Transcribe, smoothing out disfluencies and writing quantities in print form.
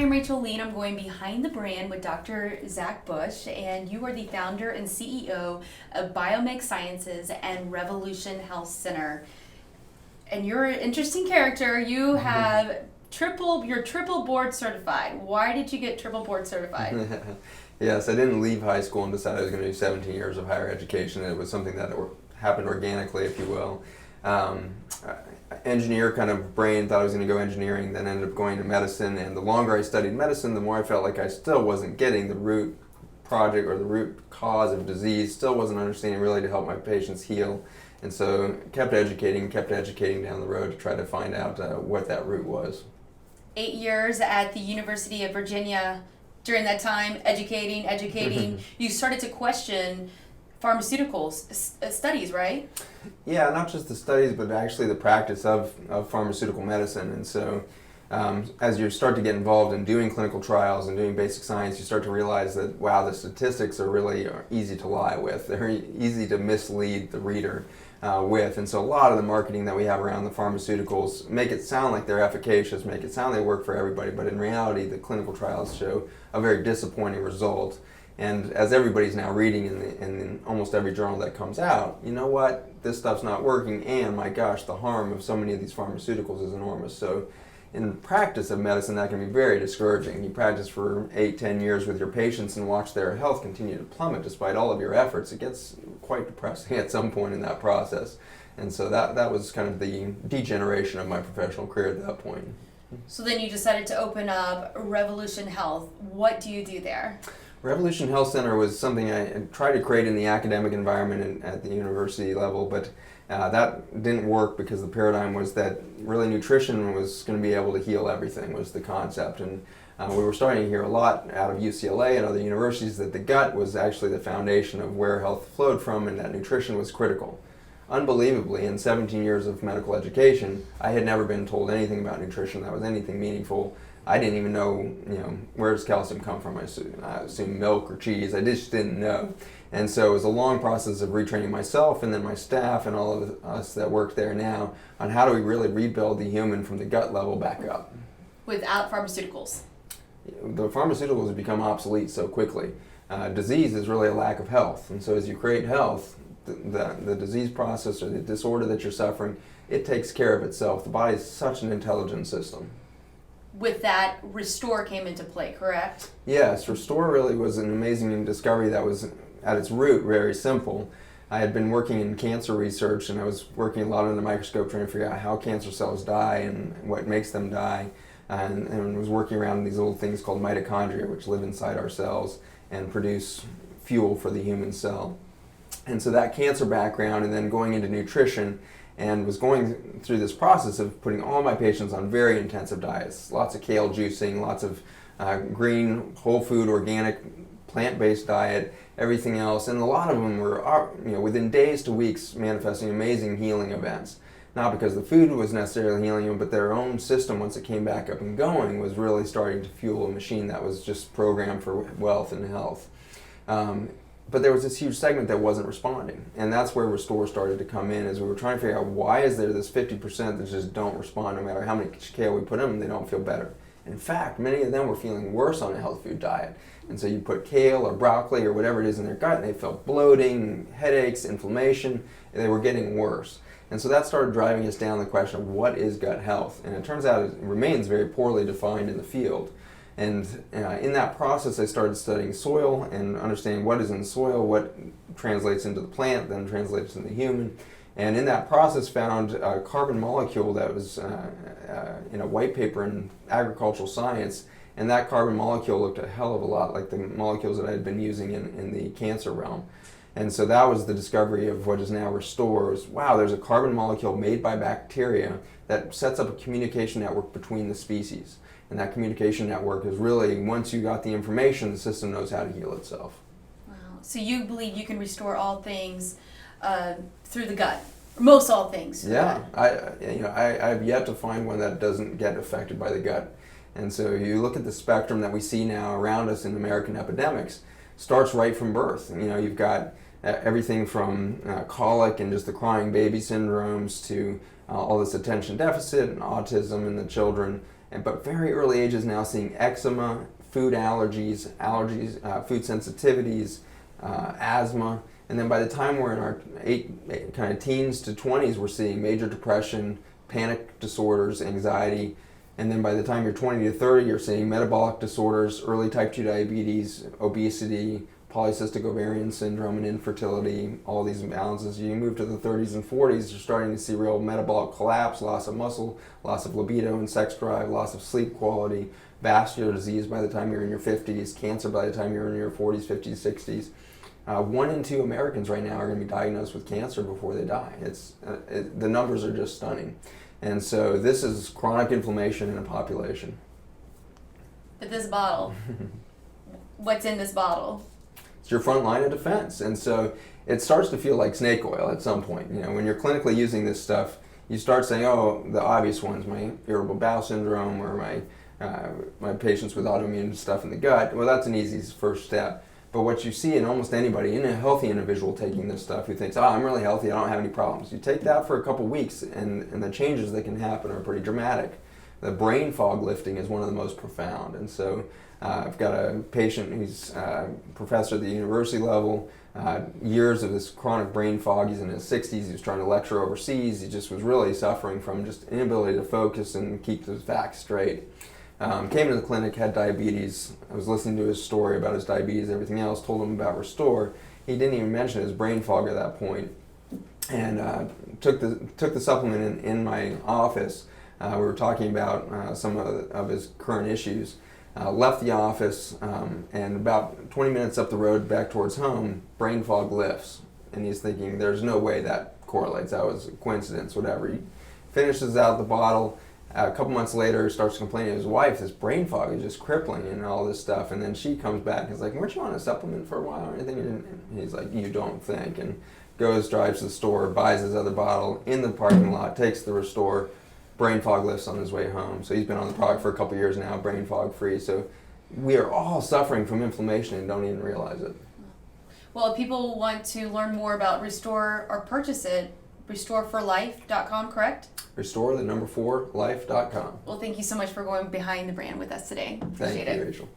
I'm Rachel Leigh, and I'm going behind the brand with Dr. Zach Bush, and you are the founder and CEO of Biomic Sciences and Revolution Health Center. And you're an interesting character. You have you're triple board certified. Why did you get triple board certified? Yes, I didn't leave high school and decide I was going to do 17 years of higher education. It was something that happened organically, if you will. Engineer kind of brain, thought I was going to go engineering, then ended up going to medicine. And the longer I studied medicine, the more I felt like I still wasn't getting the root project or the root cause of disease, still wasn't understanding really to help my patients heal. And so kept educating down the road to try to find out what that root was. 8 years at the University of Virginia. During that time, educating, you started to question pharmaceuticals studies, right? Yeah, not just the studies, but actually the practice of pharmaceutical medicine. And so as you start to get involved in doing clinical trials and doing basic science, you start to realize that, wow, the statistics are really easy to lie with. They're easy to mislead the reader with. And so a lot of the marketing that we have around the pharmaceuticals make it sound like they're efficacious, make it sound they work for everybody, but in reality, the clinical trials show a very disappointing result. And as everybody's now reading in almost every journal that comes out, you know what, this stuff's not working, and my gosh, the harm of so many of these pharmaceuticals is enormous. So in practice of medicine, that can be very discouraging. You practice for 8-10 years with your patients and watch their health continue to plummet despite all of your efforts. It gets quite depressing at some point in that process. And so that was kind of the degeneration of my professional career at that point. So then you decided to open up Revolution Health. What do you do there? Revolution Health Center was something I tried to create in the academic environment at the university level, but that didn't work because the paradigm was that really nutrition was going to be able to heal everything, was the concept. And we were starting to hear a lot out of UCLA and other universities that the gut was actually the foundation of where health flowed from, and that nutrition was critical. Unbelievably, in 17 years of medical education, I had never been told anything about nutrition that was anything meaningful. I didn't even know, where does calcium come from? I assumed milk or cheese. I just didn't know. And so it was a long process of retraining myself and then my staff and all of us that work there now on how do we really rebuild the human from the gut level back up. Without pharmaceuticals. The pharmaceuticals have become obsolete so quickly. Disease is really a lack of health. And so as you create health, the disease process or the disorder that you're suffering, it takes care of itself. The body is such an intelligent system. With that, Restore came into play, correct? Yes, Restore really was an amazing discovery that was at its root very simple. I had been working in cancer research, and I was working a lot under the microscope trying to figure out how cancer cells die and what makes them die, and was working around these little things called mitochondria, which live inside our cells and produce fuel for the human cell. And so that cancer background and then going into nutrition, and was going through this process of putting all my patients on very intensive diets, lots of kale juicing, lots of green, whole food, organic, plant-based diet, everything else. And a lot of them were, within days to weeks manifesting amazing healing events. Not because the food was necessarily healing them, but their own system, once it came back up and going, was really starting to fuel a machine that was just programmed for wealth and health. But there was this huge segment that wasn't responding, and that's where Restore started to come in, as we were trying to figure out why is there this 50% that just don't respond no matter how much kale we put in, they don't feel better. In fact, many of them were feeling worse on a health food diet, and so you put kale or broccoli or whatever it is in their gut, and they felt bloating, headaches, inflammation, and they were getting worse. And so that started driving us down the question of what is gut health, and it turns out it remains very poorly defined in the field. And in that process, I started studying soil and understanding what is in the soil, what translates into the plant, then translates into the human. And in that process, found a carbon molecule that was in a white paper in agricultural science. And that carbon molecule looked a hell of a lot like the molecules that I had been using in the cancer realm. And so that was the discovery of what is now Restore. Wow, there's a carbon molecule made by bacteria that sets up a communication network between the species. And that communication network is really, once you got the information, the system knows how to heal itself. Wow. So you believe you can restore all things through the gut? Most all things. Yeah. I've yet to find one that doesn't get affected by the gut. And so you look at the spectrum that we see now around us in American epidemics, starts right from birth. You've got everything from colic and just the crying baby syndromes to all this attention deficit and autism in the children. but very early ages now seeing eczema, food allergies, food sensitivities, asthma. And then by the time we're in our kind of teens to 20s, we're seeing major depression, panic disorders, anxiety. And then by the time you're 20 to 30, you're seeing metabolic disorders, early type 2 diabetes, obesity, polycystic ovarian syndrome, and infertility, all these imbalances. You move to the 30s and 40s, you're starting to see real metabolic collapse, loss of muscle, loss of libido and sex drive, loss of sleep quality, vascular disease by the time you're in your 50s, cancer by the time you're in your 40s, 50s, 60s. 1 in 2 Americans right now are going to be diagnosed with cancer before they die. The numbers are just stunning. And so this is chronic inflammation in a population. But this bottle, what's in this bottle? It's your front line of defense. And so it starts to feel like snake oil at some point. You know, when you're clinically using this stuff, you start saying, oh, the obvious ones, my irritable bowel syndrome or my patients with autoimmune stuff in the gut. Well, that's an easy first step. But what you see in almost anybody, in a healthy individual taking this stuff who thinks, oh, I'm really healthy, I don't have any problems. You take that for a couple weeks and the changes that can happen are pretty dramatic. The brain fog lifting is one of the most profound. And so I've got a patient who's a professor at the university level, years of this chronic brain fog. He's in his 60s, he was trying to lecture overseas. He just was really suffering from just inability to focus and keep the facts straight. Came to the clinic, had diabetes. I was listening to his story about his diabetes, everything else, told him about Restore. He didn't even mention his brain fog at that point. And took the supplement in my office. We were talking about some of his current issues. Left the office, and about 20 minutes up the road back towards home, brain fog lifts. And he's thinking, there's no way that correlates. That was a coincidence, whatever. He finishes out the bottle. A couple months later, starts complaining to his wife, this brain fog is just crippling and all this stuff. And then she comes back and is like, weren't you on a supplement for a while or anything? And he's like, you don't think. And goes, drives to the store, buys his other bottle in the parking lot, takes the Restore, brain fog lifts on his way home. So he's been on the product for a couple years now, brain fog free. So we are all suffering from inflammation and don't even realize it. Well, if people want to learn more about Restore or purchase it, restoreforlife.com, correct? Restore4life.com. Well, thank you so much for going behind the brand with us today. Thank you, Rachel.